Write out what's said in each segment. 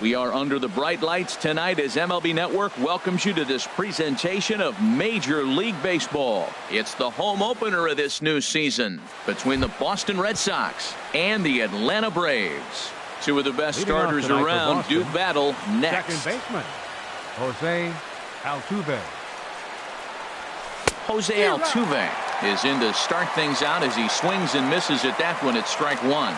We are under the bright lights tonight as MLB Network welcomes you to this presentation of Major League Baseball. It's the home opener of this new season between the Boston Red Sox and the Atlanta Braves. Two of the best starters around do battle next. Second baseman, Jose Altuve. Jose Altuve is in to start things out as he swings and misses at that one at strike one.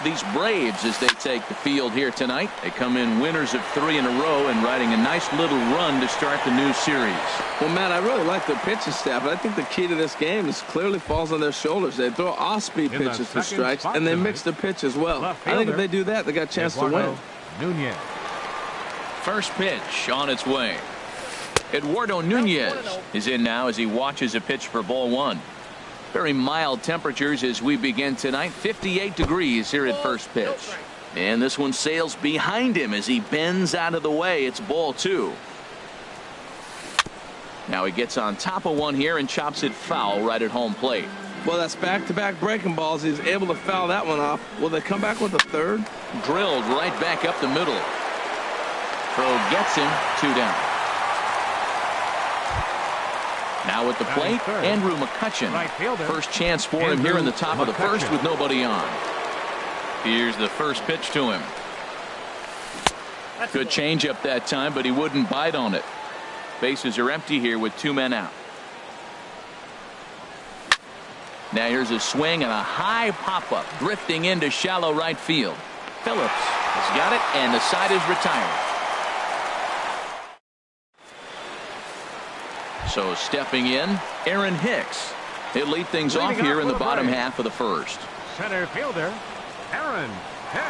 These Braves, as they take the field here tonight, they come in winners of 3 in a row and riding a nice little run to start the new series. Well, Matt, I really like their pitching staff, but I think the key to this game is clearly falls on their shoulders. They throw off-speed pitches for strikes, and they mix the pitch as well. I think if they do that, they got a chance to win. Nunez. First pitch on its way. Eduardo Nunez is in now as he watches a pitch for ball one. Very mild temperatures as we begin tonight. 58 degrees here at first pitch. And this one sails behind him as he bends out of the way. It's ball two. Now he gets on top of one here and chops it foul right at home plate. Well, that's back-to-back breaking balls. He's able to foul that one off. Will they come back with a third? Drilled right back up the middle. Throw gets him, 2 down. Now at the plate, Andrew McCutchen. First chance for him here in the top of the first with nobody on. Here's the first pitch to him. Good changeup that time, but he wouldn't bite on it. Bases are empty here with 2 men out. Now here's a swing and a high pop-up drifting into shallow right field. Phillips has got it, and the side is retired. So stepping in, Aaron Hicks. He'll lead things off here in the bottom half of the first. Center fielder, Aaron Hicks.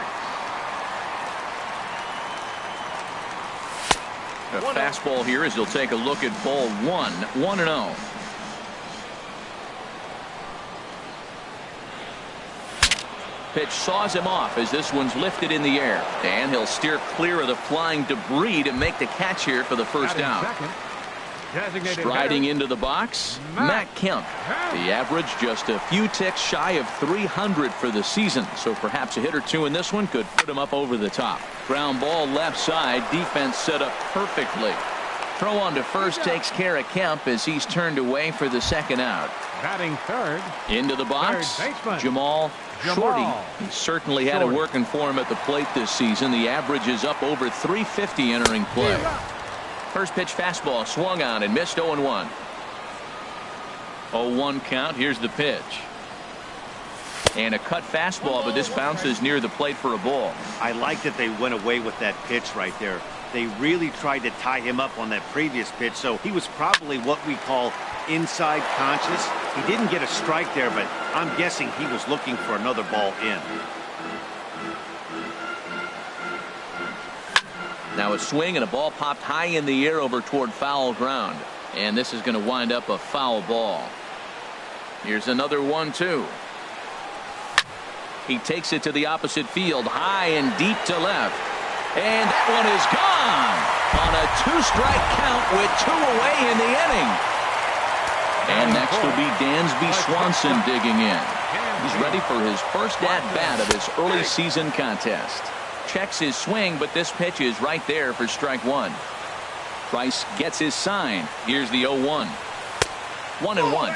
A fastball here as he'll take a look at ball one. 1-0. Pitch saws him off as this one's lifted in the air. And he'll steer clear of the flying debris to make the catch here for the first out. Striding into the box, Matt Kemp. The average just a few ticks shy of 300 for the season, so perhaps a hit or two in this one could put him up over the top. Ground ball left side, defense set up perfectly. Throw on to first takes care of Kemp as he's turned away for the second out. Batting third. Into the box, Jamal Shorty. He certainly had it working for him at the plate this season. The average is up over 350 entering play. First pitch fastball swung on and missed. 0-1. 0-1 count. Here's the pitch. And a cut fastball, but this bounces near the plate for a ball. I like that they went away with that pitch right there. They really tried to tie him up on that previous pitch, so he was probably what we call inside conscious. He didn't get a strike there, but I'm guessing he was looking for another ball in. Now a swing and a ball popped high in the air over toward foul ground. And this is going to wind up a foul ball. Here's another 1-2. He takes it to the opposite field, high and deep to left. And that one is gone on a 2-strike count with 2 away in the inning. And next will be Dansby Swanson digging in. He's ready for his first at-bat of this early season contest. Checks his swing, but this pitch is right there for strike one. Price gets his sign. Here's the 0-1. 1-1.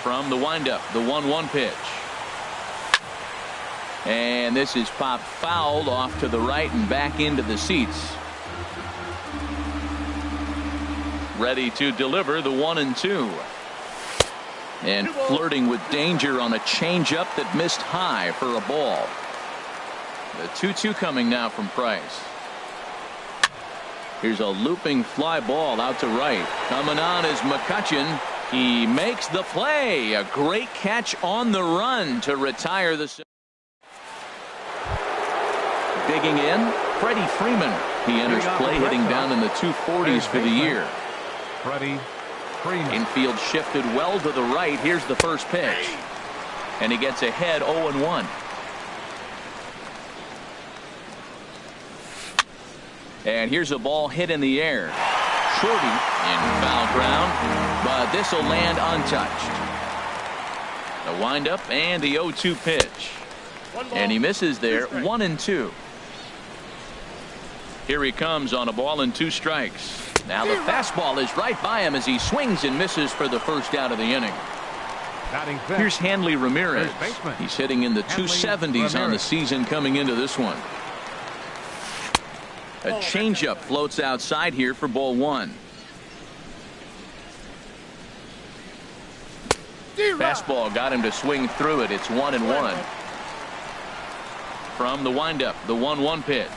From the windup, the 1-1 pitch. And this is popped fouled off to the right and back into the seats. Ready to deliver the 1-2. And flirting with danger on a changeup that missed high for a ball. The 2-2 coming now from Price. Here's a looping fly ball out to right. Coming on is McCutchen. He makes the play. A great catch on the run to retire the. Digging in, Freddie Freeman. He enters play hitting down in the 240s for the year. Freddie Freeman. Infield shifted well to the right. Here's the first pitch. And he gets ahead 0-1. And here's a ball hit in the air. Shorty in foul ground, but this will land untouched. The windup and the 0-2 pitch. And he misses there, 1-2. Here he comes on a ball and 2 strikes. Now the fastball is right by him as he swings and misses for the first out of the inning. Here's Hanley Ramirez. He's hitting in the 270s on the season coming into this one. A changeup floats outside here for ball 1. Fastball got him to swing through it. It's 1-1. From the windup, the 1-1 pitch.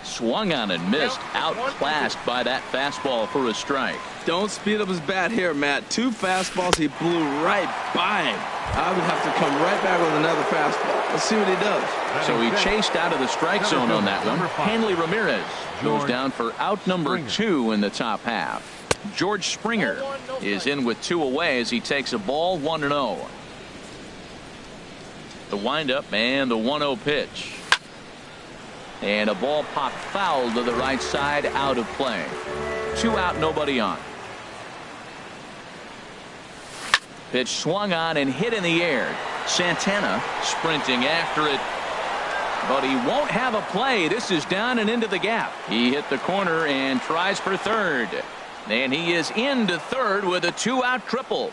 Swung on and missed. Outclassed by that fastball for a strike. Don't speed up his bat here, Matt. 2 fastballs, he blew right by him. I would have to come right back with another fastball. Let's see what he does. So he chased out of the strike zone on that one. Hanley Ramirez goes down for out number 2 in the top half. George Springer is in with 2 away as he takes a ball, 1-0. The windup and the 1-0 pitch. And a ball popped foul to the right side, out of play. 2 out, nobody on. Pitch swung on and hit in the air. Santana sprinting after it, but he won't have a play. This is down and into the gap. He hit the corner and tries for third. And he is into third with a 2-out triple.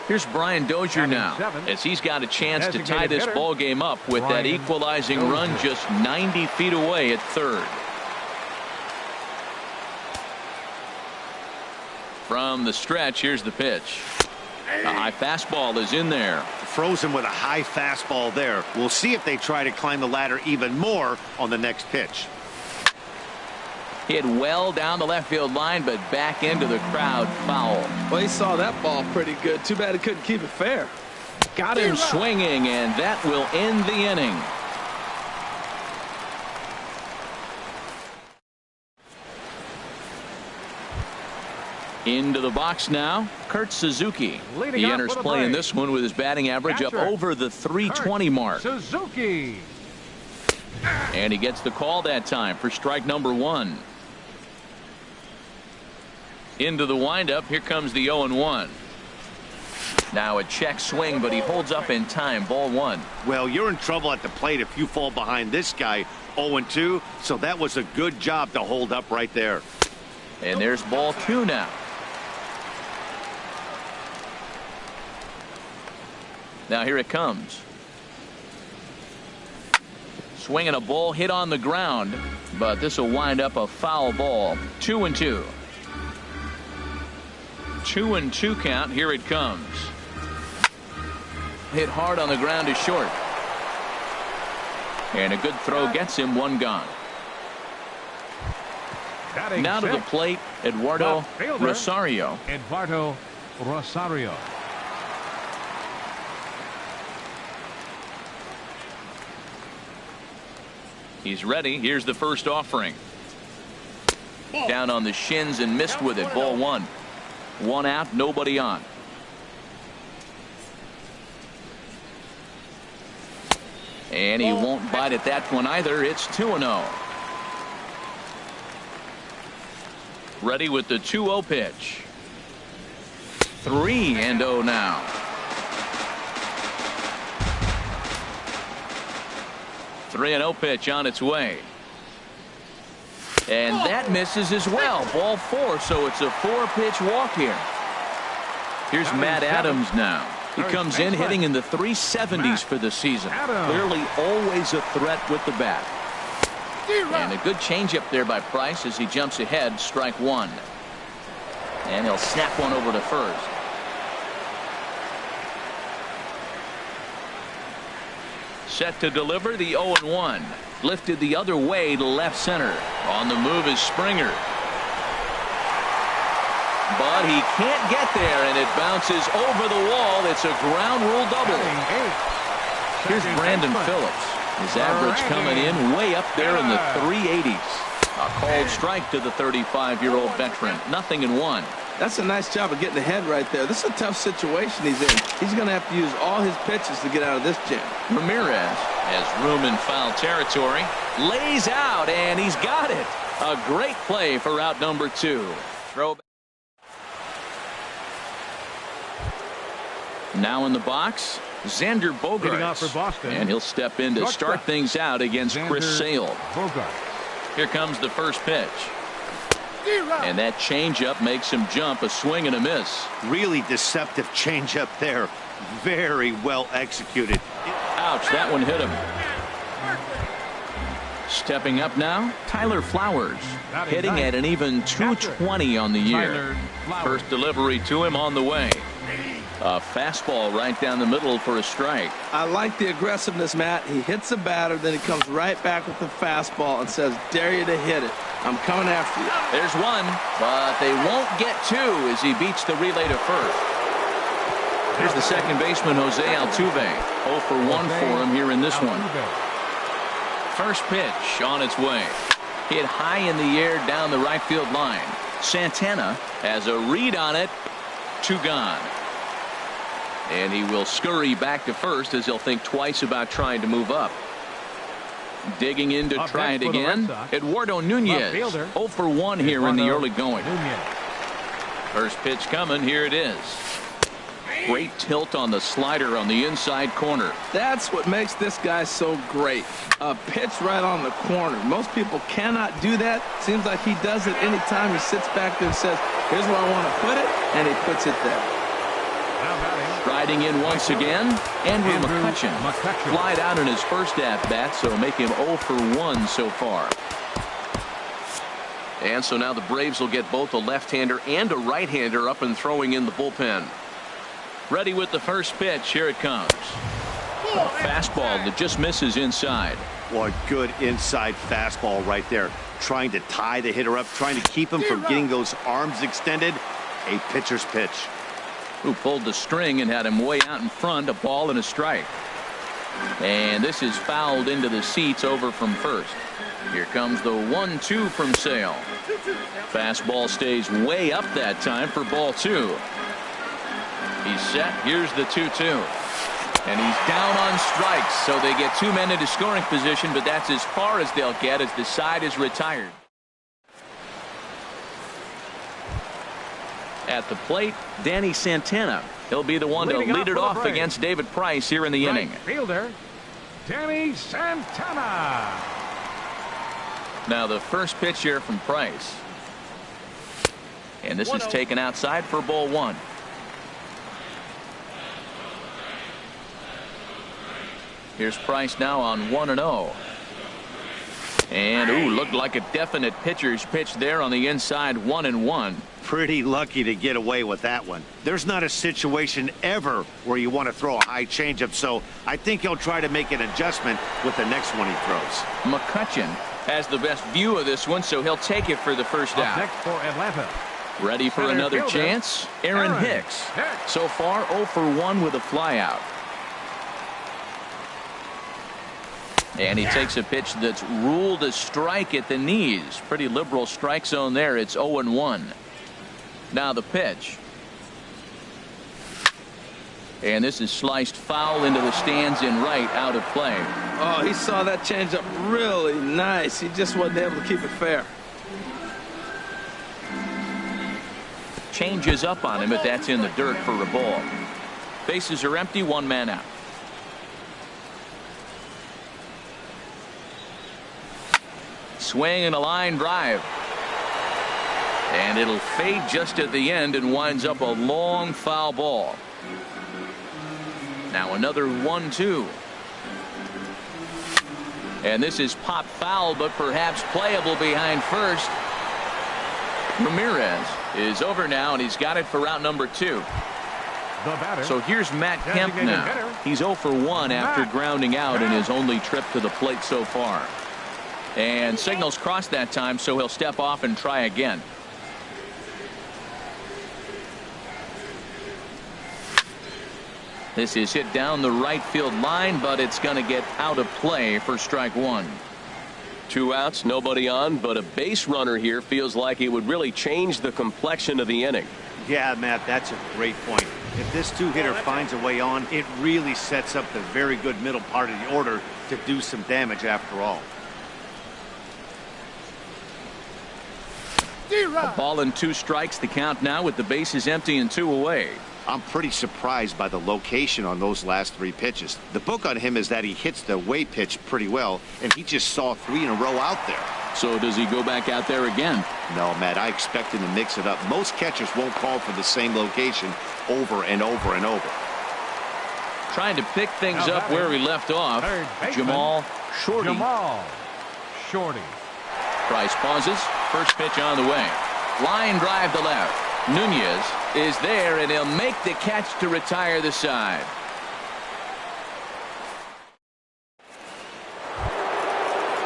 Here's Brian Dozier now as he's got a chance to tie this ball game up with that equalizing run just 90 feet away at third. From the stretch, here's the pitch. A high fastball is in there. Frozen with a high fastball there. We'll see if they try to climb the ladder even more on the next pitch. Hit well down the left field line, but back into the crowd, foul. Well, he saw that ball pretty good. Too bad he couldn't keep it fair. Got him swinging, and that will end the inning. Into the box now, Kurt Suzuki. He enters play in this one with his batting average up over the 320 mark. Suzuki. And he gets the call that time for strike number 1. Into the windup, here comes the 0-1. Now a check swing, but he holds up in time. Ball 1. Well, you're in trouble at the plate if you fall behind this guy. 0-2, so that was a good job to hold up right there. And there's ball 2 now. Now here it comes. Swinging a ball hit on the ground, but this will wind up a foul ball. 2-2. 2-2 count. Here it comes. Hit hard on the ground is short. And a good throw gets him, 1 gone. Now to the plate, Eduardo Rosario. Eduardo Rosario. He's ready. Here's the first offering. Down on the shins and missed with it. Ball 1. 1 out, nobody on. And he won't bite at that one either. It's 2-0. Ready with the 2-0 pitch. 3-0 now. Three and 0 pitch on its way. And that misses as well. Ball 4, so it's a 4-pitch walk here. Here's Matt Adams now. He comes in hitting in the 370s for the season. Clearly always a threat with the bat. And a good changeup there by Price as he jumps ahead. Strike 1. And he'll snap one over to first. Set to deliver the 0-1. Lifted the other way to left center. On the move is Springer. But he can't get there, and it bounces over the wall. It's a ground rule double. Here's Brandon Phillips. His average coming in way up there in the 380s. A called strike to the 35-year-old veteran. 0-1. That's a nice job of getting ahead right there. This is a tough situation he's in. He's going to have to use all his pitches to get out of this jam. Ramirez has room in foul territory. Lays out, and he's got it. A great play for out number 2. Throw. Now in the box, Xander Bogaerts. And he'll step in to start things out against Chris Sale. Here comes the first pitch. And that changeup makes him jump, a swing and a miss. Really deceptive changeup there. Very well executed. Ouch, that one hit him. Stepping up now, Tyler Flowers, hitting at an even 220 on the year. First delivery to him on the way. A fastball right down the middle for a strike. I like the aggressiveness, Matt. He hits the batter, then he comes right back with the fastball and says, dare you to hit it. I'm coming after you. There's one, but they won't get two as he beats the relay to first. Here's the second baseman, Jose Altuve. 0 for 1 for him here in this one. First pitch on its way. Hit high in the air down the right field line. Santana has a read on it. 2 gone. And he will scurry back to first as he'll think twice about trying to move up. Digging in to try it again. Eduardo Nunez. 0 for 1 here in the early going. First pitch coming. Here it is. Great tilt on the slider on the inside corner. That's what makes this guy so great. A pitch right on the corner. Most people cannot do that. Seems like he does it anytime he sits back there and says, here's where I want to put it, and he puts it there. Riding in once again, Andrew McCutchen. Flied out in his first at-bat, so make him 0 for 1 so far. And so now the Braves will get both a left-hander and a right-hander up and throwing in the bullpen. Ready with the first pitch. Here it comes. A fastball that just misses inside. Boy, good inside fastball right there. Trying to tie the hitter up, trying to keep him from getting those arms extended. A pitcher's pitch. Who pulled the string and had him way out in front. A ball and a strike. And this is fouled into the seats over from first. Here comes the 1-2 from Sale. Fastball stays way up that time for ball 2. He's set. Here's the 2-2. And he's down on strikes, so they get 2 men into scoring position, but that's as far as they'll get as the side is retired. At the plate, Danny Santana. He'll be the one to lead it off against David Price here in the inning. Fielder, Danny Santana. Now the first pitch here from Price. And this is taken outside for ball 1. Here's Price now on 1-0. And ooh, looked like a definite pitcher's pitch there on the inside. 1-1. Pretty lucky to get away with that one. There's not a situation ever where you want to throw a high changeup, so I think he'll try to make an adjustment with the next one he throws. McCutchen has the best view of this one, so he'll take it for the first out. Next for Atlanta. Ready for another chance? Aaron Hicks. So far 0 for 1 with a flyout. And he takes a pitch that's ruled a strike at the knees. Pretty liberal strike zone there. It's 0-1. Now the pitch. And this is sliced foul into the stands in right, out of play. Oh, he saw that changeup really nice. He just wasn't able to keep it fair. Changes up on him, but that's in the dirt for a ball. Bases are empty, 1 man out. Swing and a line drive. And it'll fade just at the end and winds up a long foul ball. Now another 1-2. And this is pop foul, but perhaps playable behind first. Ramirez is over now, and he's got it for route number 2. So here's Matt Kemp now. He's 0 for 1 after grounding out in his only trip to the plate so far. And signals crossed that time, so he'll step off and try again. This is hit down the right field line, but it's going to get out of play for strike 1. 2 outs, nobody on, but a base runner here feels like it would really change the complexion of the inning. Yeah, Matt, that's a great point. If this 2-hitter finds a way on, it really sets up the very good middle part of the order to do some damage after all. A ball and 2 strikes, the count now with the bases empty and 2 away. I'm pretty surprised by the location on those last 3 pitches. The book on him is that he hits the away pitch pretty well, and he just saw 3 in a row out there. So does he go back out there again? No, Matt, I expect him to mix it up. Most catchers won't call for the same location over and over and over. Trying to pick things up where we left off. Jamal Shorty. Price pauses. First pitch on the way. Line drive to left. Nunez is there, and he'll make the catch to retire the side.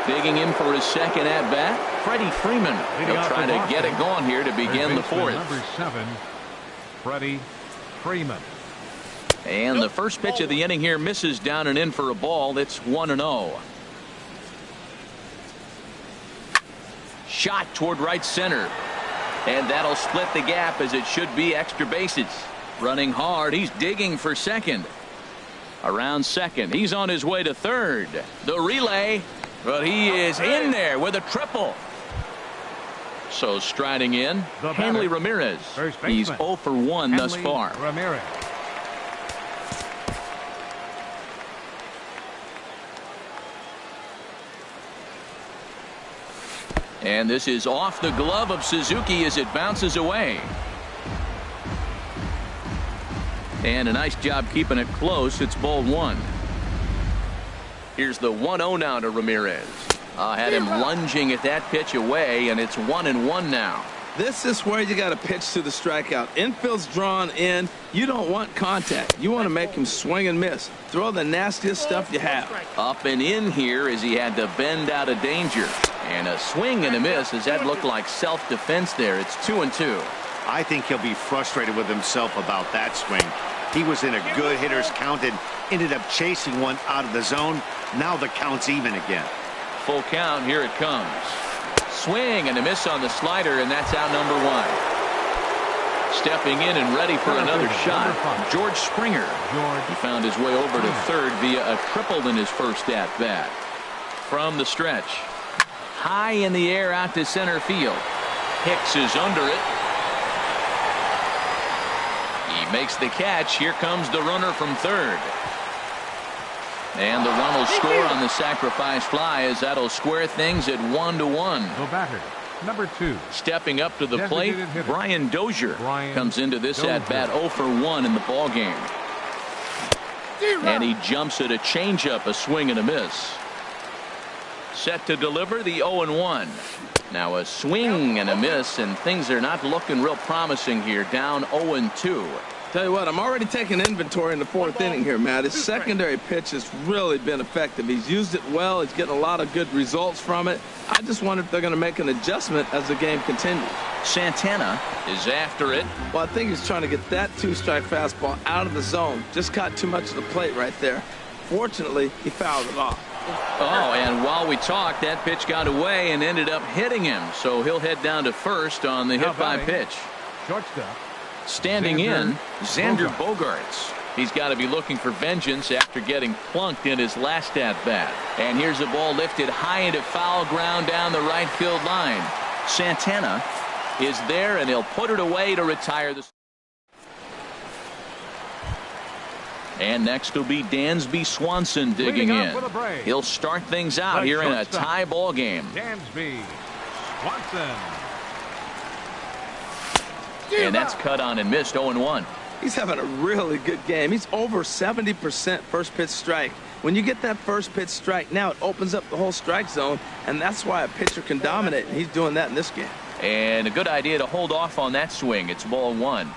Digging in for his second at-bat, Freddie Freeman. He'll try to get it going here to begin the 4th. Number 7, Freddie Freeman. And the first pitch of the inning here misses down and in for a ball. It's 1-0. Shot toward right center. And that'll split the gap, as it should be extra bases. Running hard. He's digging for second. Around second. He's on his way to third. The relay. But he is in there with a triple. So striding in, Hanley Ramirez. He's 0 for 1 thus far. Ramirez. And this is off the glove of Suzuki as it bounces away. And a nice job keeping it close. It's ball 1. Here's the 1-0 now to Ramirez. Had him lunging at that pitch away, and it's 1-1 now. This is where you got to pitch to the strikeout. Infield's drawn in. You don't want contact. You want to make him swing and miss. Throw the nastiest stuff you have. Up and in here as he had to bend out of danger. And a swing and a miss, as that looked like self-defense there. It's 2-2. I think he'll be frustrated with himself about that swing. He was in a good hitter's count and ended up chasing one out of the zone. Now the count's even again. Full count. Here it comes. Swing and a miss on the slider, and that's out number 1. Stepping in and ready for another shot, George Springer. He found his way over to third via a triple in his first at-bat. From the stretch. High in the air out to center field. Hicks is under it. He makes the catch. Here comes the runner from third. And the run will score on the sacrifice fly, as that'll square things at 1-1. The batter, number 2. Stepping up to the plate, Brian Dozier comes into this at-bat 0 for 1 in the ballgame. And he jumps at a changeup, a swing and a miss. Set to deliver the 0-1. Now a swing and a miss, and things are not looking real promising here. Down 0-2. Tell you what, I'm already taking inventory in the 4th inning here, Matt. His secondary pitch has really been effective. He's used it well. He's getting a lot of good results from it. I just wonder if they're going to make an adjustment as the game continues. Santana is after it. Well, I think he's trying to get that 2-strike fastball out of the zone. Just caught too much of the plate right there. Fortunately, he fouled it off. Oh, and while we talked, that pitch got away and ended up hitting him. So he'll head down to first on the hit-by pitch. Shortstop. Standing in, Xander Bogaerts. He's got to be looking for vengeance after getting plunked in his last at-bat. And here's a ball lifted high into foul ground down the right field line. Santana is there, and he'll put it away to retire the. And next will be Dansby Swanson digging in. He'll start things out here in a tie ball game. Dansby Swanson. And that's cut on and missed. 0-1. He's having a really good game. He's over 70% first pitch strike. When you get that first pitch strike, now it opens up the whole strike zone, and that's why a pitcher can dominate, and he's doing that in this game. And a good idea to hold off on that swing. It's ball 1.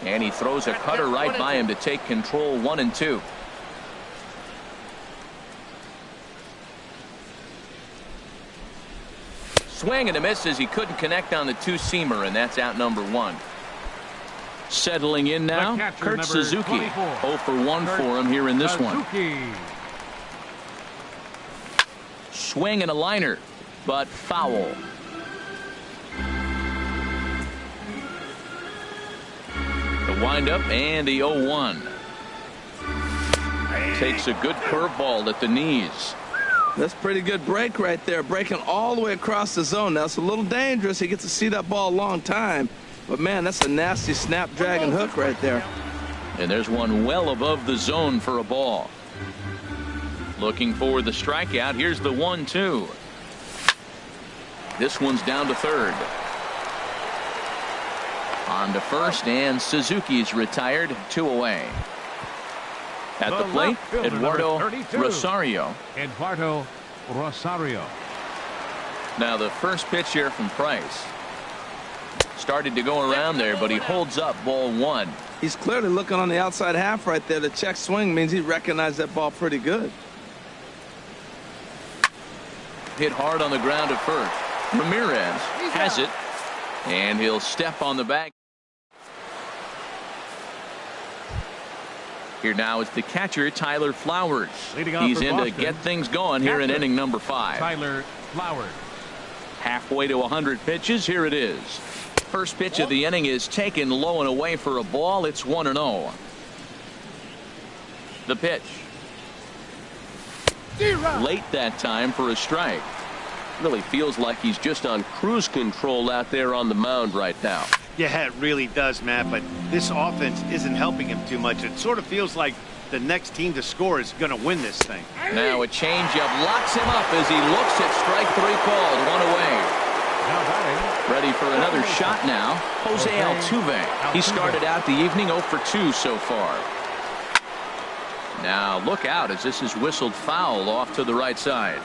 And he throws a cutter right by him to take control. 1-2. Swing and a miss as he couldn't connect on the two-seamer, and that's out number 1. Settling in now, Kurt Suzuki. 0 for 1 for him here in this one. Swing and a liner, but foul. The windup and the 0-1. Takes a good curveball at the knees. That's pretty good break right there, breaking all the way across the zone. Now, it's a little dangerous. He gets to see that ball a long time. But, man, that's a nasty snapdragon hook right there. And there's one well above the zone for a ball. Looking for the strikeout. Here's the 1-2. This one's down to third. On to first, and Suzuki's retired. 2 away. At the plate, Eduardo Rosario. Eduardo Rosario. Now the first pitch here from Price. Started to go around there, but he holds up ball 1. He's clearly looking on the outside half right there. The check swing means he recognized that ball pretty good. Hit hard on the ground at first. Ramirez has it, and he'll step on the back. Here now is the catcher, Tyler Flowers. He's in to get things going here in inning number 5. Tyler Flowers. Halfway to 100 pitches. Here it is. First pitch of the inning is taken low and away for a ball. It's 1-0. The pitch. Late that time for a strike. Really feels like he's just on cruise control out there on the mound right now. Yeah, it really does, Matt, but this offense isn't helping him too much. It sort of feels like the next team to score is going to win this thing. Now a changeup locks him up as he looks at strike 3 called. 1 away. Ready for another shot now. Jose Altuve. He started out the evening 0 for 2 so far. Now look out as this is whistled foul off to the right side.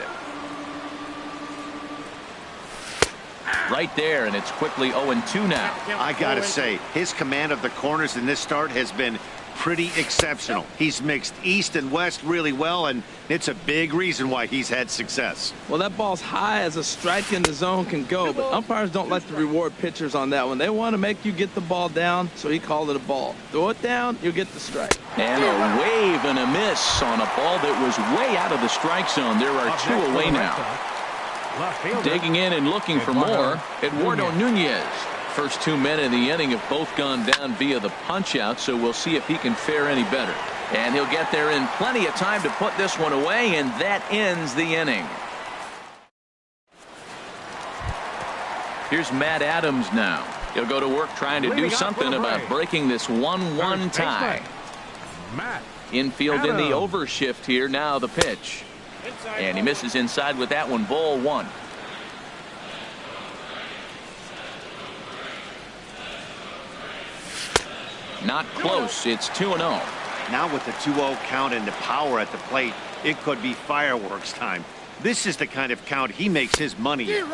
Right there, and it's quickly 0-2 now. I gotta say, his command of the corners in this start has been pretty exceptional. He's mixed east and west really well, and it's a big reason why he's had success. Well, that ball's high as a strike in the zone can go, but umpires don't like to reward pitchers on that one. They want to make you get the ball down, so he called it a ball. Throw it down, you'll get the strike. And a wave and a miss on a ball that was way out of the strike zone. There are 2 away now. Digging in and looking for more, Eduardo Nunez. First 2 men in the inning have both gone down via the punch out, so we'll see if he can fare any better. And he'll get there in plenty of time to put this one away, and that ends the inning. Here's Matt Adams now. He'll go to work trying to do something about breaking this 1-1 tie. Infield in the overshift here. Now the pitch. And he misses inside with that one. Ball 1. Not close. It's 2-0. Now with the 2-0 count and the power at the plate, it could be fireworks time. This is the kind of count he makes his money in.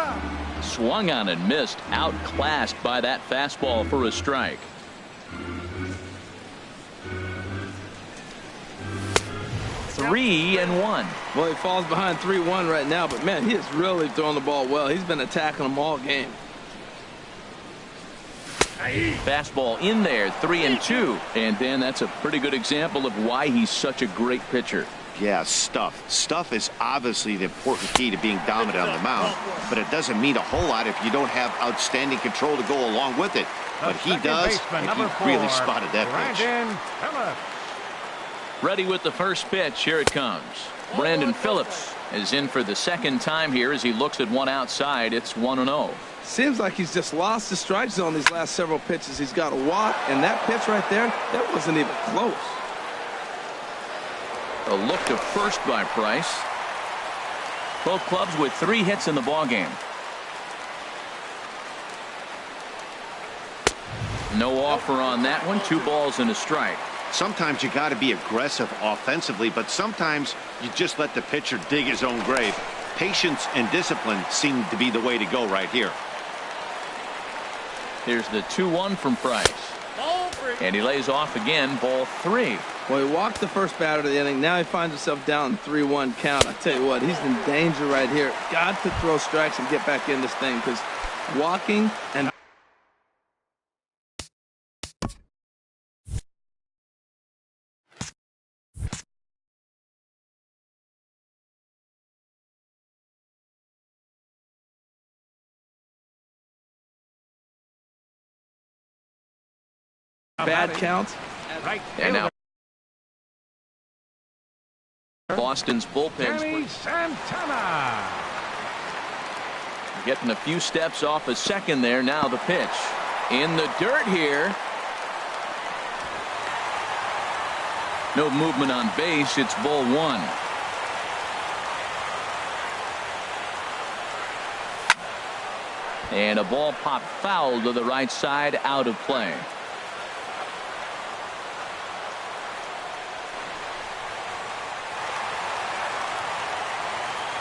Swung on and missed. Outclassed by that fastball for a strike. Three and 1. Well, he falls behind 3-1 right now, but man, he is really throwing the ball well. He's been attacking them all game. Fastball in there, 3-2, and then that's a pretty good example of why he's such a great pitcher. Yeah, stuff is obviously the important key to being dominant on the mound, but it doesn't mean a whole lot if you don't have outstanding control to go along with it. But he does, and he really spotted that pitch. Ready with the first pitch. Here it comes. Brandon Phillips is in for the second time here as he looks at one outside. It's 1-0. Seems like he's just lost the strike zone these last several pitches. He's got a walk, and that pitch right there, that wasn't even close. A look to first by Price. Both clubs with 3 hits in the ballgame. No offer on that one. 2 balls and a strike. Sometimes you got to be aggressive offensively, but sometimes you just let the pitcher dig his own grave. Patience and discipline seem to be the way to go right here. Here's the 2-1 from Price. And he lays off again. Ball 3. Well, he walked the first batter of the inning. Now he finds himself down 3-1 count. I tell you what, he's in danger right here. Got to throw strikes and get back in this thing, because walking and bad counts. And now Boston's bullpen's Danny Santana. getting a few steps off a second there. Now the pitch in the dirt here. No movement on base. It's ball one. And a ball popped foul to the right side, out of play.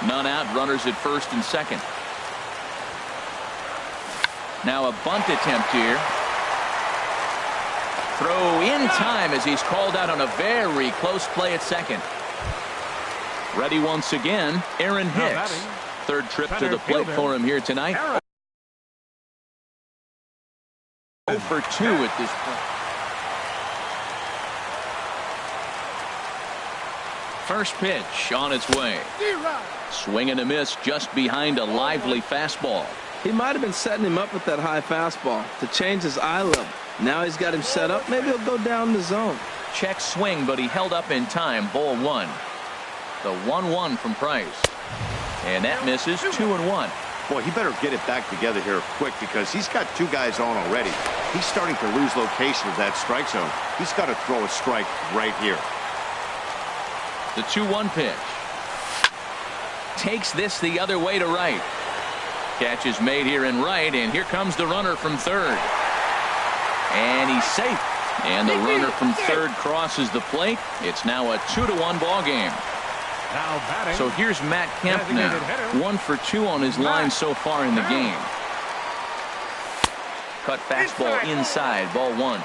None out, runners at first and second. Now a bunt attempt here. Throw in time as he's called out on a very close play at second. Ready once again, Aaron Hicks. Third trip to the plate for him here tonight. 0 for 2 at this point. First pitch on its way. Swing and a miss just behind a lively fastball. He might have been setting him up with that high fastball to change his eye level. Now he's got him set up. Maybe he'll go down the zone. Check swing, but he held up in time. Ball one. The 1-1 from Price. And that misses. 2-1. Boy, he better get it back together here quick because he's got two guys on already. He's starting to lose location of that strike zone. He's got to throw a strike right here. The 2-1 pitch. Takes this the other way to right. Catch is made here in right, and here comes the runner from third. And he's safe. And the runner from third crosses the plate. It's now a 2-1 ball game. Now batting. So here's Matt Kemp now. 1 for 2 on his line so far in the game. Cut fastball inside, ball one.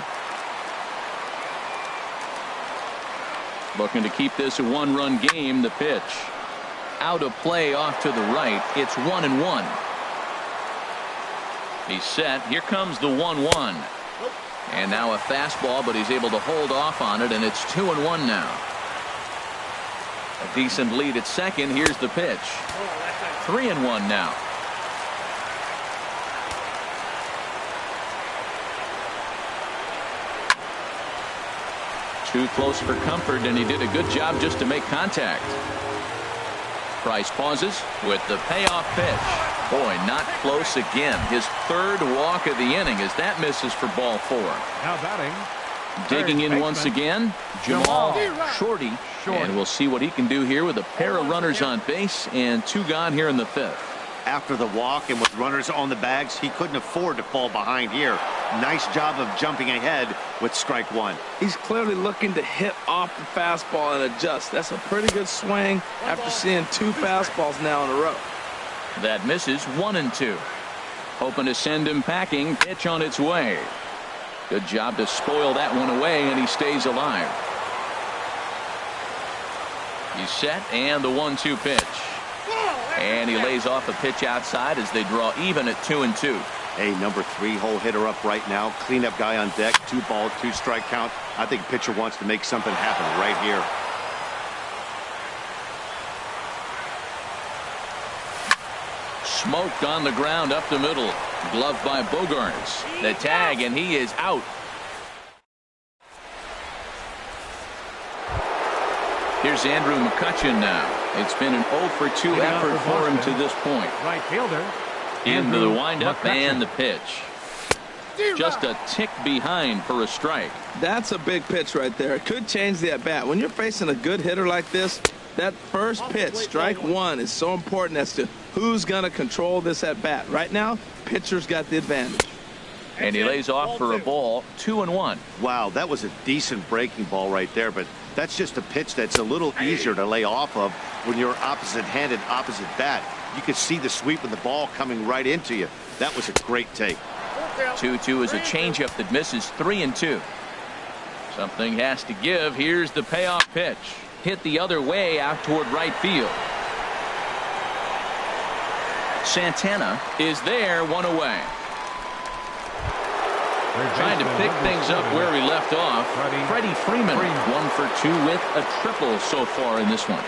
Looking to keep this a one-run game. The pitch. Out of play off to the right. It's 1-1. He's set. Here comes the 1-1. And now a fastball, but he's able to hold off on it, and it's 2-1 now. A decent lead at second. Here's the pitch. 3-1 now. Too close for comfort, and he did a good job just to make contact. Price pauses with the payoff pitch. Boy, not close again. His third walk of the inning as that misses for ball four. Now batting. Digging in once again, Jamal Shorty. And we'll see what he can do here with a pair of runners on base and two gone here in the fifth. After the walk and with runners on the bags, he couldn't afford to fall behind here. Nice job of jumping ahead with strike one. He's clearly looking to hit off the fastball and adjust. That's a pretty good swing after seeing two fastballs now in a row. That misses. 1-2. Hoping to send him packing. Pitch on its way. Good job to spoil that one away, and he stays alive. He's set, and the 1-2 pitch. And he lays off a pitch outside as they draw even at 2-2. Hey, number 3 hole hitter up right now. Cleanup guy on deck. 2 ball, 2 strike count. I think pitcher wants to make something happen right here. Smoked on the ground up the middle. Gloved by Bogarts. The tag, and he is out. Here's Andrew McCutchen now. It's been an 0 for 2 effort for him to this point. Right fielder. Into the windup and the pitch. Just a tick behind for a strike. That's a big pitch right there. It could change the at-bat. When you're facing a good hitter like this, that first pitch, strike one, is so important as to who's going to control this at-bat. Right now, pitcher's got the advantage. And he lays off for a ball. 2-1. Wow, that was a decent breaking ball right there, but that's just a pitch that's a little easier to lay off of when you're opposite-handed, opposite bat. You could see the sweep of the ball coming right into you. That was a great take. 2-2 is a changeup that misses. 3-2. Something has to give. Here's the payoff pitch. Hit the other way out toward right field. Santana is there, one away. Trying to pick things up where we left off. Freddie Freeman, 1 for 2 with a triple so far in this one.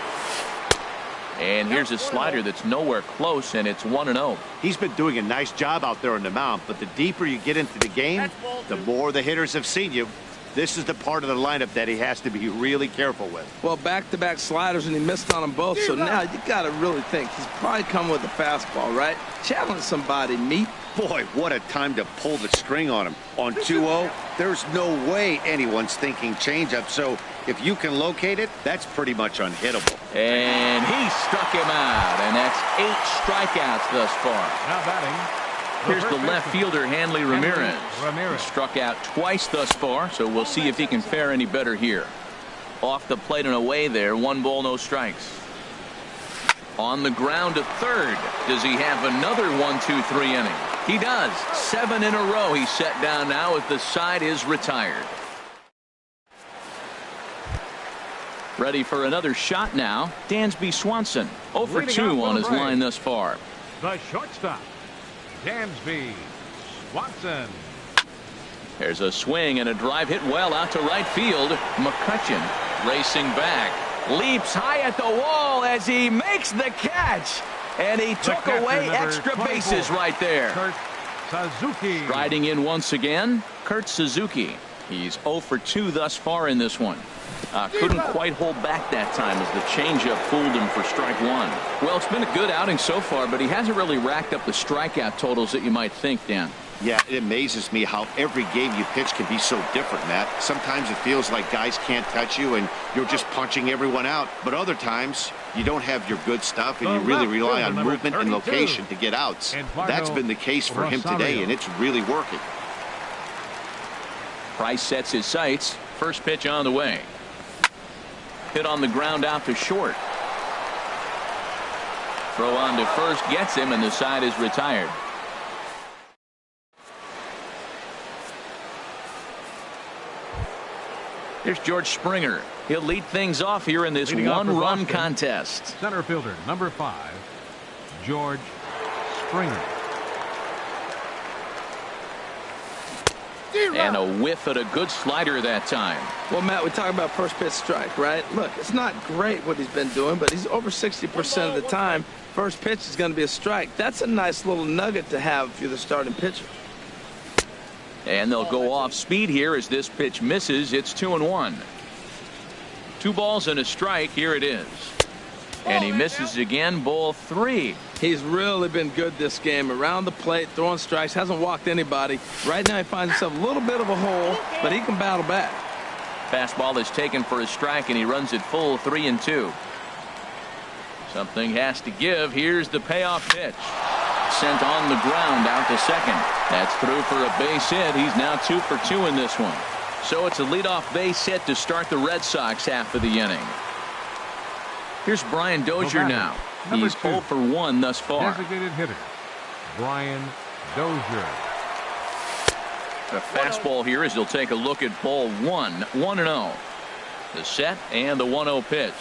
And here's a slider that's nowhere close, and it's 1-0. He's been doing a nice job out there on the mound, but the deeper you get into the game, the more the hitters have seen you. This is the part of the lineup that he has to be really careful with. Well, back-to-back sliders, and he missed on them both. So now you got to really think. He's probably coming with a fastball, right? Challenge somebody, meet. Boy, what a time to pull the string on him. On 2-0, there's no way anyone's thinking changeup. So if you can locate it, that's pretty much unhittable. And he struck him out, and that's 8 strikeouts thus far. Now batting. Here's the left fielder, Hanley Ramirez. Ramirez. He struck out twice thus far, so we'll see if he can fare any better here. Off the plate and away there, 1 ball, no strikes. On the ground to third. Does he have another 1-2-3 inning? He does. 7 in a row he's set down now as the side is retired. Ready for another shot now. Dansby Swanson. 0 for 2 on his line thus far. The shortstop, Dansby Swanson. There's a swing and a drive hit well out to right field. McCutchen racing back. Leaps high at the wall as he makes the catch. And he took away extra bases right there. Kurt Suzuki. Riding in once again, Kurt Suzuki. He's 0 for 2 thus far in this one. Couldn't quite hold back that time as the changeup fooled him for strike 1. Well, it's been a good outing so far, but he hasn't really racked up the strikeout totals that you might think, Dan. Yeah, it amazes me how every game you pitch can be so different, Matt. Sometimes it feels like guys can't touch you and you're just punching everyone out. But other times, you don't have your good stuff and you really rely on movement and location to get outs. That's been the case for him today, and it's really working. Price sets his sights. First pitch on the way. Hit on the ground out to short. Throw on to first gets him, and the side is retired. Here's George Springer. He'll lead things off here in this one-run contest. Center fielder, number 5, George Springer. And a whiff at a good slider that time. Well, Matt, we talk about first pitch strike, right? Look, it's not great what he's been doing, but he's over 60% of the time. First pitch is going to be a strike. That's a nice little nugget to have if you're the starting pitcher. And they'll go off speed here as this pitch misses. It's 2-1. 2 balls and a strike. Here it is. And he misses again. Ball 3. He's really been good this game. Around the plate, throwing strikes, hasn't walked anybody. Right now he finds himself a little bit of a hole, but he can battle back. Fastball is taken for a strike, and he runs it full 3-2. Something has to give. Here's the payoff pitch. Sent on the ground out to second. That's through for a base hit. He's now 2 for 2 in this one. So it's a leadoff base hit to start the Red Sox half of the inning. Here's Brian Dozier now. He's 0 for 1 thus far. Designated hitter, Brian Dozier. A fastball here as he'll take a look at ball 1. 1-0. The set and the 1-0 pitch.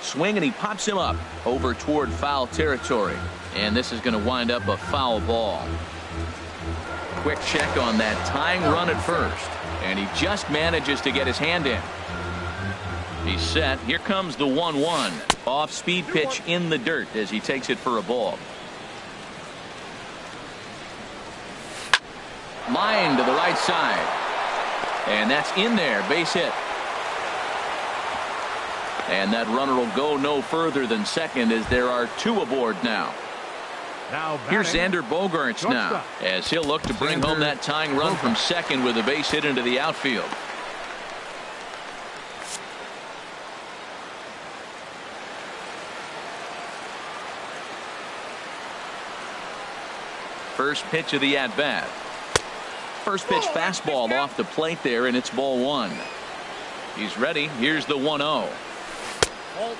Swing, and he pops him up over toward foul territory. And this is going to wind up a foul ball. Quick check on that tying run at first. And he just manages to get his hand in. He's set. Here comes the 1-1. Off-speed pitch in the dirt as he takes it for a ball. Line to the right side. And that's in there. Base hit. And that runner will go no further than second as there are 2 aboard now. Here's Xander Bogaerts now as he'll look to bring home that tying run from second with a base hit into the outfield. First pitch of the at-bat. First pitch fastball off the plate there, and it's ball 1. He's ready. Here's the 1-0.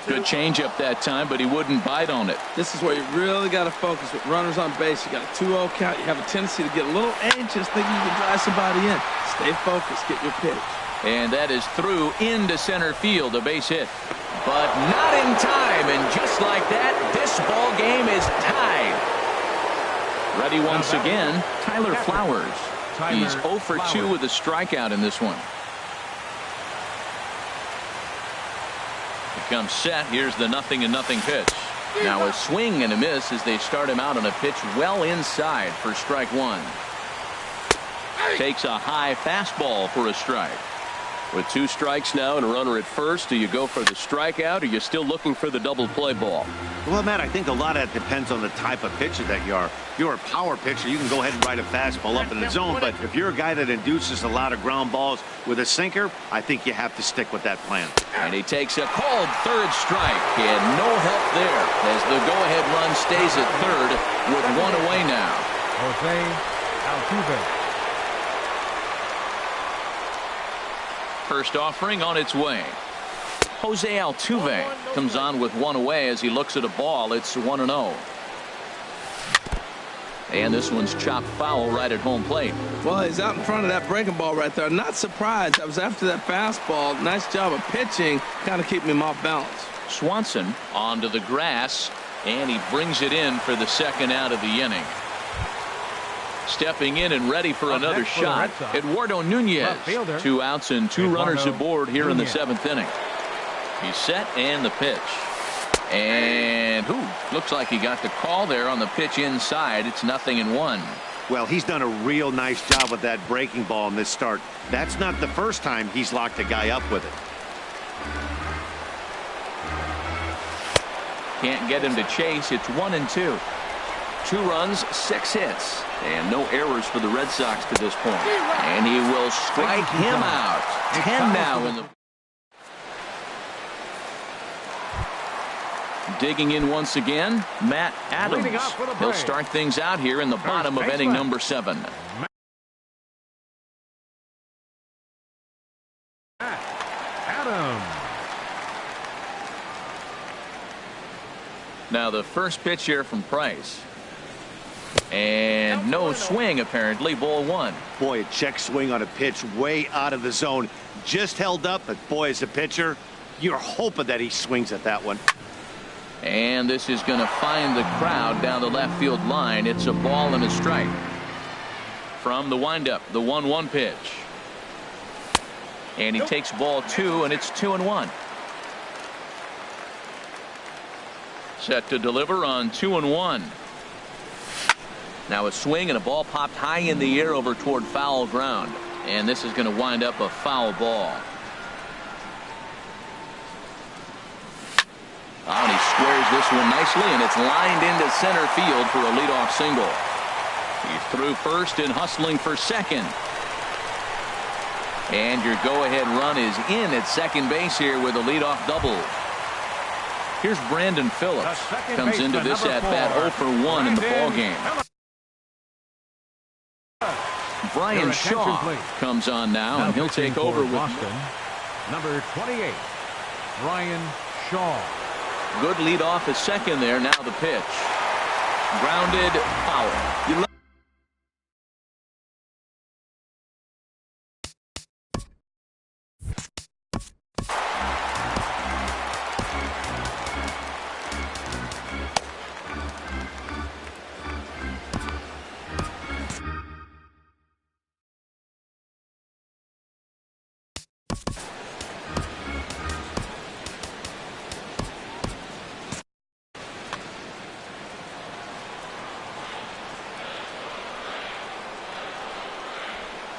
Good changeup that time, but he wouldn't bite on it. This is where you really got to focus with runners on base. You got a 2-0 count. You have a tendency to get a little anxious thinking you can drive somebody in. Stay focused. Get your pitch. And that is through into center field, a base hit. But not in time, and just like that, this ball game is tied. Ready once again, Tyler Flowers. He's 0 for 2 with a strikeout in this one. Comes set. Here's the 0-0 pitch. Now a swing and a miss as they start him out on a pitch well inside for strike 1. Takes a high fastball for a strike. With 2 strikes now and a runner at first, do you go for the strikeout, or are you still looking for the double play ball? Well, Matt, I think a lot of that depends on the type of pitcher that you are. If you're a power pitcher, you can go ahead and ride a fastball up in the zone. But if you're a guy that induces a lot of ground balls with a sinker, I think you have to stick with that plan. And he takes a called third strike, and no help there as the go-ahead run stays at third with 1 away now. Jose Altuve. First offering on its way. Jose Altuve comes on with 1 away as he looks at a ball. It's 1-0. And this one's chopped foul right at home plate. Well, he's out in front of that breaking ball right there. Not surprised. I was after that fastball. Nice job of pitching. Kind of keeping him off balance. Swanson onto the grass, and he brings it in for the second out of the inning. Stepping in and ready for another shot, Eduardo Nunez. 2 outs and 2 runners aboard here in the 7th inning. He's set and the pitch. And looks like he got the call there on the pitch inside. It's 0-1. Well, he's done a real nice job with that breaking ball in this start. That's not the first time he's locked a guy up with it. Can't get him to chase. It's 1-2. 2 runs, 6 hits, and no errors for the Red Sox to this point. And he will strike him out. 10 now in the. Digging in once again, Matt Adams. He'll start things out here in the bottom of inning number 7. Adams. Now the first pitch here from Price. And no swing, apparently. Ball 1. Boy, a check swing on a pitch way out of the zone. Just held up, but boy, as a pitcher, you're hoping that he swings at that one. And this is going to find the crowd down the left field line. It's a ball and a strike. From the windup, the 1-1 pitch. And he takes ball 2, and it's 2-1. Set to deliver on 2-1. Now a swing and a ball popped high in the air over toward foul ground. And this is going to wind up a foul ball. Oh, and he squares this one nicely, and it's lined into center field for a leadoff single. He's through first and hustling for second. And your go-ahead run is in at second base here with a leadoff double. Here's Brandon Phillips. Comes into this at-bat 0 for 1 in the ballgame. Brian Shaw comes on now, and he'll take over with Boston. Number 28, Brian Shaw. Good lead off at second there. Now the pitch. Grounded, foul.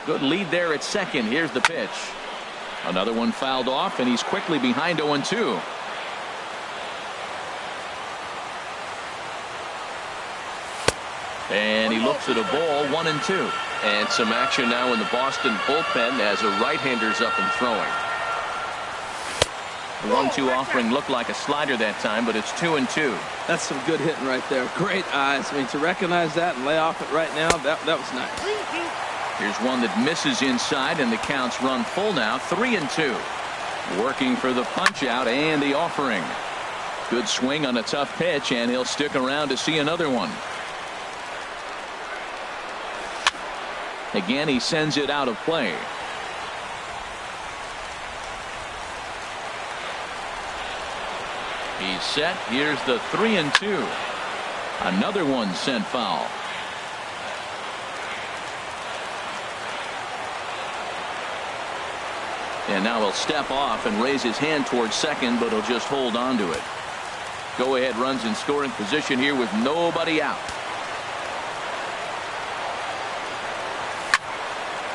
Good lead there at second. Here's the pitch. Another one fouled off, and he's quickly behind 0-2. And he looks at a ball, 1-2. And some action now in the Boston bullpen as a right-hander's up and throwing. The 1-2 offering looked like a slider that time, but it's 2-2. That's some good hitting right there. Great eyes. I mean, to recognize that and lay off it right now, that was nice. Here's one that misses inside, and the counts run full now, 3-2. Working for the punch out and the offering. Good swing on a tough pitch, and he'll stick around to see another one. Again, he sends it out of play. He's set. Here's the 3-2. Another one sent foul. And now he'll step off and raise his hand towards second, but he'll just hold on to it. Go ahead runs in scoring position here with nobody out.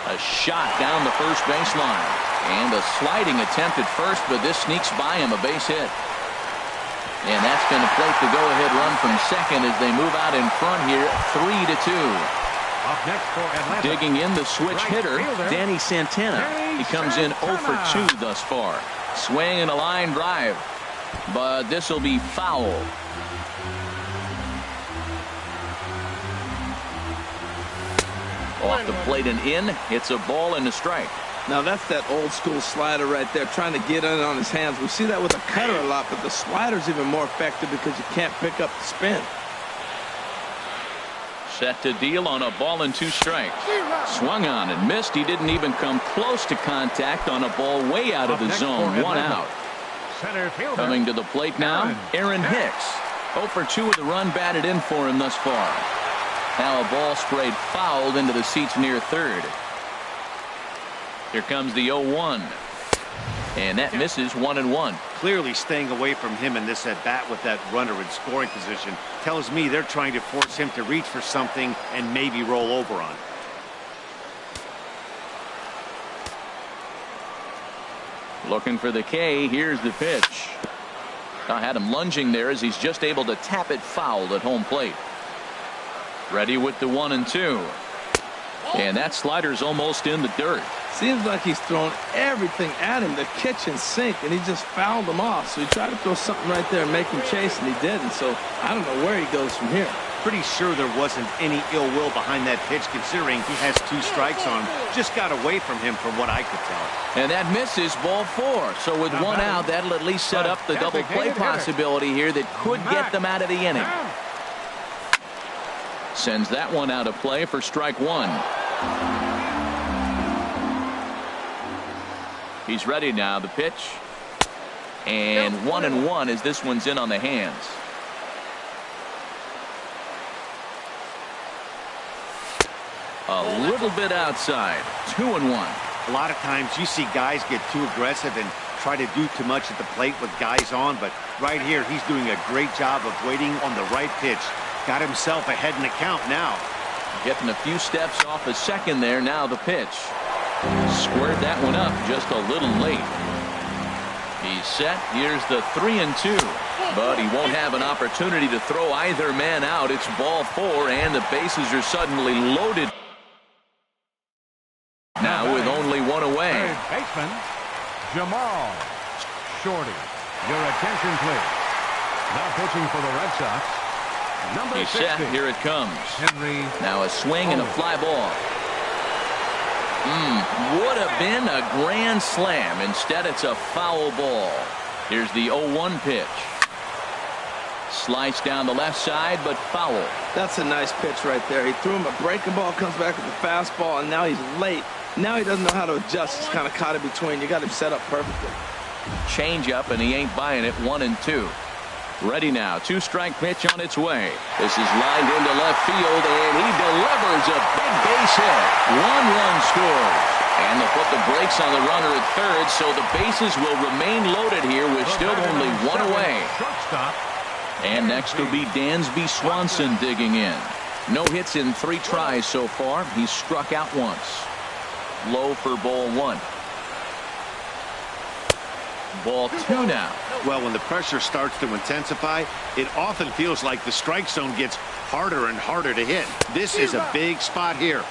A shot down the first baseline. And a sliding attempt at first, but this sneaks by him, a base hit. And that's going to plate the go-ahead run from second as they move out in front here, 3-2. Up next for Atlanta. Digging in the switch Right hitter, fielder, Danny Santana. He comes in 0 for 2 thus far. Swing and a line drive, but this will be foul. Off the plate and in, it's a ball and a strike. Now that's that old school slider right there, trying to get in on his hands. We see that with a cutter a lot, but the slider's even more effective because you can't pick up the spin. Set to deal on a ball and 2 strikes. Swung on and missed. He didn't even come close to contact on a ball way out of the zone. 1 out. Center fielder. Coming to the plate now, Aaron Hicks. 0 for 2 with the run batted in for him thus far. Now a ball sprayed fouled into the seats near third. Here comes the 0-1. And that misses 1-1. Clearly staying away from him in this at bat with that runner in scoring position tells me they're trying to force him to reach for something and maybe roll over on it. Looking for the K. Here's the pitch. I had him lunging there as he's just able to tap it foul at home plate. Ready with the 1-2. And that slider's almost in the dirt. Seems like he's thrown everything at him, the kitchen sink, and he just fouled him off. So he tried to throw something right there and make him chase, and he didn't. So I don't know where he goes from here. Pretty sure there wasn't any ill will behind that pitch, considering he has 2 strikes on him. Just got away from him from what I could tell. And that misses ball 4. So with 1 out, that'll at least set up the double play possibility here that could get them out of the inning. Sends that one out of play for strike 1. He's ready now. The pitch. And 1-1 as this one's in on the hands. A little bit outside. 2-1. A lot of times you see guys get too aggressive and try to do too much at the plate with guys on, but right here he's doing a great job of waiting on the right pitch. Got himself ahead in the count now. Getting a few steps off a second there. Now the pitch. Squared that one up just a little late. He's set. Here's the 3-2. But he won't have an opportunity to throw either man out. It's ball 4 and the bases are suddenly loaded. Now with only 1 away. Third baseman, Jamal Shorty. Your attention, please. Now pitching for the Red Sox. Number He's 60. set. Here it comes. Henry. Now a swing and a fly ball. Would have been a grand slam. Instead, it's a foul ball. Here's the 0-1 pitch. Sliced down the left side, but foul. That's a nice pitch right there. He threw him a breaking ball, comes back with a fastball, and now he's late. Now he doesn't know how to adjust. He's kind of caught in between. You got him set up perfectly. Change up, and he ain't buying it. 1-2. Ready now. 2-strike pitch on its way. This is lined into left field, and he delivers a big base hit. 1 run scores. And they'll put the brakes on the runner at third, so the bases will remain loaded here with still only 1 away. Shortstop. And next will be Dansby Swanson digging in. No hits in 3 tries so far. He's struck out once. Low for ball 1. Ball 2 now. Well, when the pressure starts to intensify, it often feels like the strike zone gets harder and harder to hit. This is a big spot here.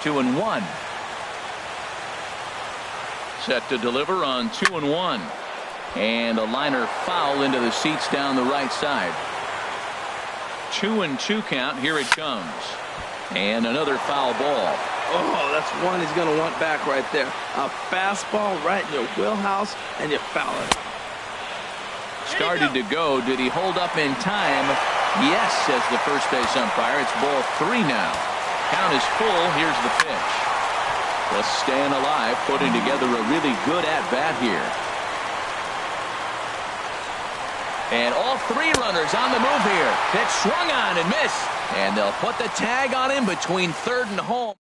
2-1. Set to deliver on 2-1. And a liner foul into the seats down the right side. 2-2 count. Here it comes. And another foul ball. Oh, that's one he's going to want back right there. A fastball right in your wheelhouse, and you foul it. Started to go. Did he hold up in time? Yes, says the first base umpire. It's ball 3 now. Count is full. Here's the pitch. Just staying alive, putting together a really good at-bat here. And all 3 runners on the move here. Pitch swung on and missed. And they'll put the tag on him between third and home.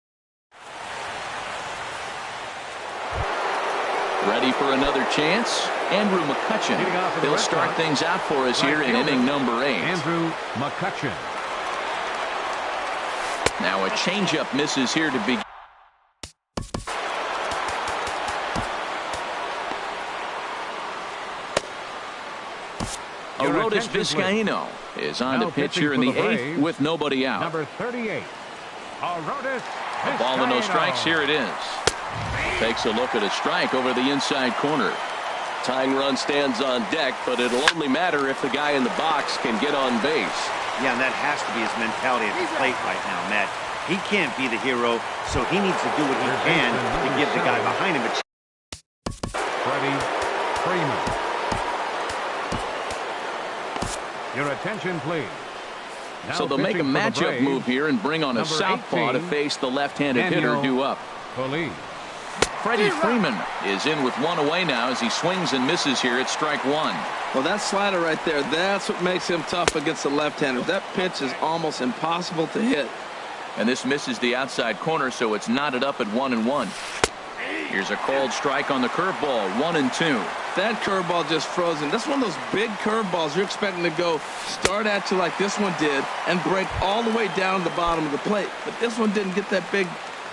Ready for another chance? Andrew McCutchen. He'll start things out for us here in inning number 8. Andrew McCutchen. Now a changeup misses here to begin. Arodys Vizcaíno is on the pitch here in the 8th with nobody out. Number 38, Arodys Vizcaíno. A ball and no strikes. Here it is. Takes a look at a strike over the inside corner. Tying run stands on deck, but it'll only matter if the guy in the box can get on base. Yeah, and that has to be his mentality at the plate right now, Matt. He can't be the hero, so he needs to do what he can to give the guy behind him a chance. Freddie Freeman. Your attention, please. So they'll make a matchup move here and bring on a southpaw to face the left-handed hitter due up. Freddie Freeman is in with one away now as he swings and misses here at strike one. Well, that slider right there, that's what makes him tough against the left-handers. That pitch is almost impossible to hit. And this misses the outside corner, so it's knotted up at 1-1. Here's a called strike on the curveball, 1-2. That curveball just frozen. That's one of those big curveballs you're expecting to go start at you like this one did and break all the way down the bottom of the plate. But this one didn't get that big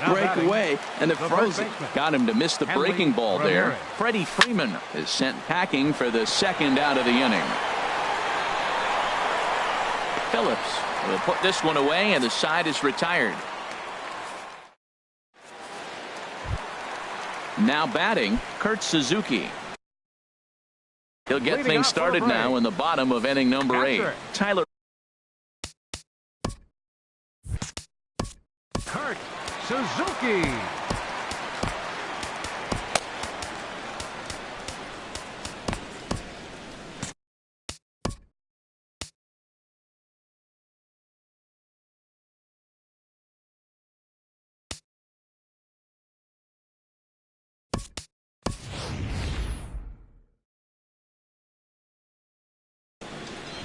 break away, and it froze it. Got him to miss the breaking ball there. Freddie Freeman is sent packing for the second out of the inning. Phillips will put this one away, and the side is retired. Now batting, Kurt Suzuki. He'll get things started now in the bottom of inning number 8. Tyler. Kurt Suzuki.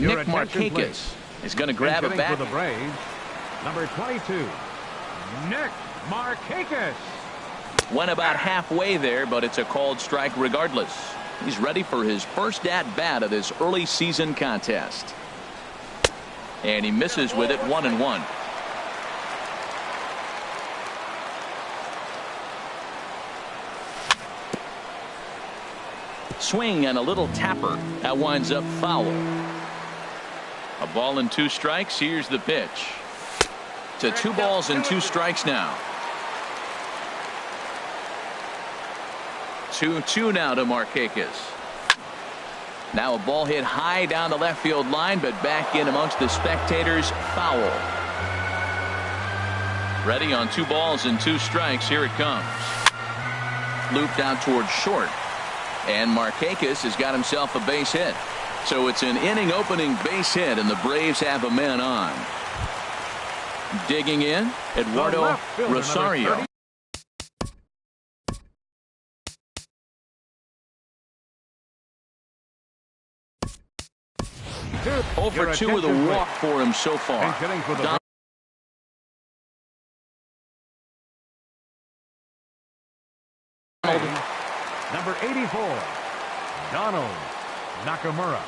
Nick Markakis is going to grab a bat. For the Braves, number 22, Nick Markakis. Went about halfway there, but it's a called strike regardless. He's ready for his first at-bat of this early season contest. And he misses with it, 1-1. Swing and a little tapper. That winds up foul. A ball and 2 strikes. Here's the pitch. To 2 balls and 2 strikes now. 2-2 now to Markakis. Now a ball hit high down the left field line, but back in amongst the spectators. Foul. Ready on 2 balls and 2 strikes. Here it comes. Looped out towards short. And Markakis has got himself a base hit. So it's an inning opening base hit, and the Braves have a man on. Digging in, Eduardo Rosario. Over 2 with a walk for him so far. Number 84, Donald Nakamura.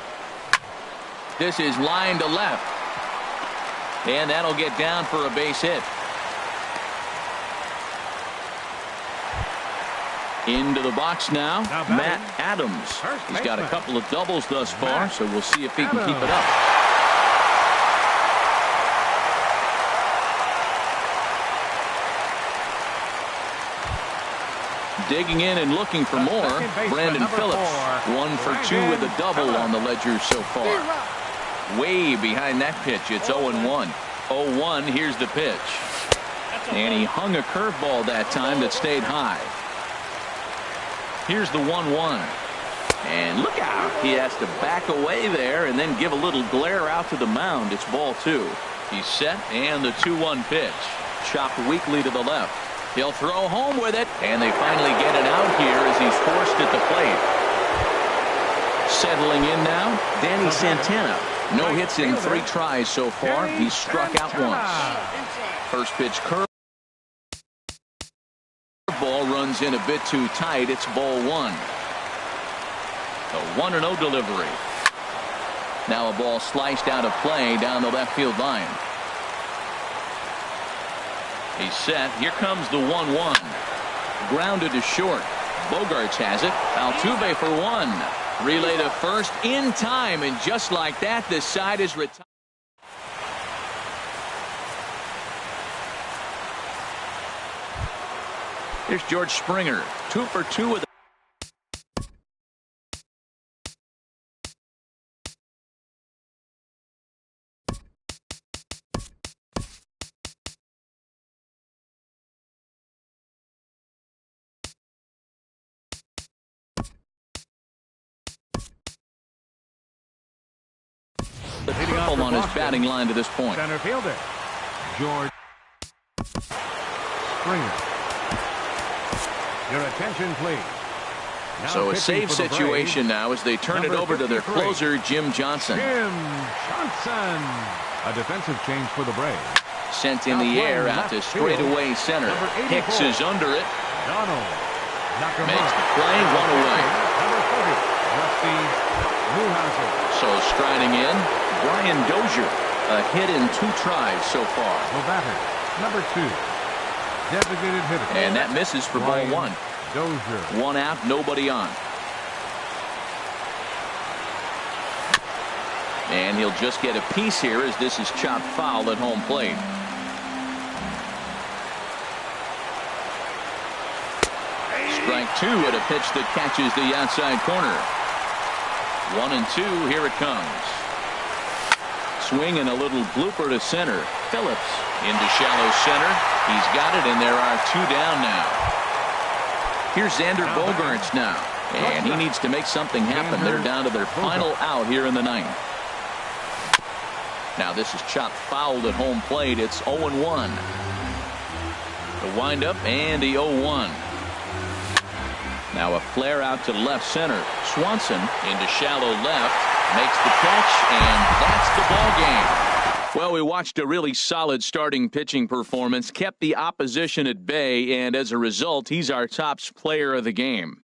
This is line to left. And that'll get down for a base hit. Into the box now, Matt Adams. He's got a couple of doubles thus far, so we'll see if he can keep it up. Digging in and looking for more, Brandon Phillips. 1 for 2 with a double on the ledger so far. Way behind that pitch, it's 0-1. 0-1, here's the pitch. And he hung a curveball that time that stayed high. Here's the 1-1. And look out. He has to back away there and then give a little glare out to the mound. It's ball 2. He's set, and the 2-1 pitch. Chopped weakly to the left. He'll throw home with it, and they finally get it out here as he's forced at the plate. Settling in now, Danny Santana. No hits in 3 tries so far. He's struck out once. First pitch curve. Ball runs in a bit too tight. It's ball 1. A 1-0 delivery. Now a ball sliced out of play down the left field line. He's set. Here comes the 1-1. Grounded to short. Bogarts has it. Altuve for 1. Relay to first in time, and just like that, this side is retired. Here's George Springer, 2 for 2 with the purple on his batting line to this point. Center fielder, George Springer. Your attention, please. Now So a pitching save for the situation Braves, now as they turn it number over to their 53, closer, Jim Johnson. Jim Johnson. A defensive change for the Braves. Sent in the air out to straightaway center. Hicks is under it. Donald Makes the play, 1 away. Number 40, Rusty Newhouser. So striding in, Brian Dozier. A hit in 2 tries so far. The batter, number 2, designated hitter. And that misses for ball 1. Dozier. 1 out, nobody on. And he'll just get a piece here as this is chopped foul at home plate. Strike 2 at a pitch that catches the outside corner. 1 and 2, here it comes. Swing and a little blooper to center. Phillips into shallow center. He's got it, and there are 2 down now. Here's Xander Bogaerts now, and he needs to make something happen. They're down to their final out here in the 9th. Now this is chopped fouled at home plate. It's 0-1. The windup and the 0-1. Now a flare out to left center. Swanson into shallow left. Makes the catch, and that's the ball game. Well, we watched a really solid starting pitching performance, kept the opposition at bay, and as a result, he's our top player of the game.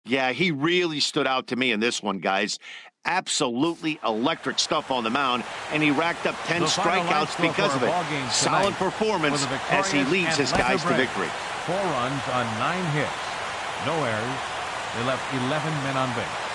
Yeah, he really stood out to me in this one, guys. Absolutely electric stuff on the mound, and he racked up 10 strikeouts because of it. Solid performance as he leads his guys to victory. 4 runs on 9 hits. No errors. They left 11 men on base.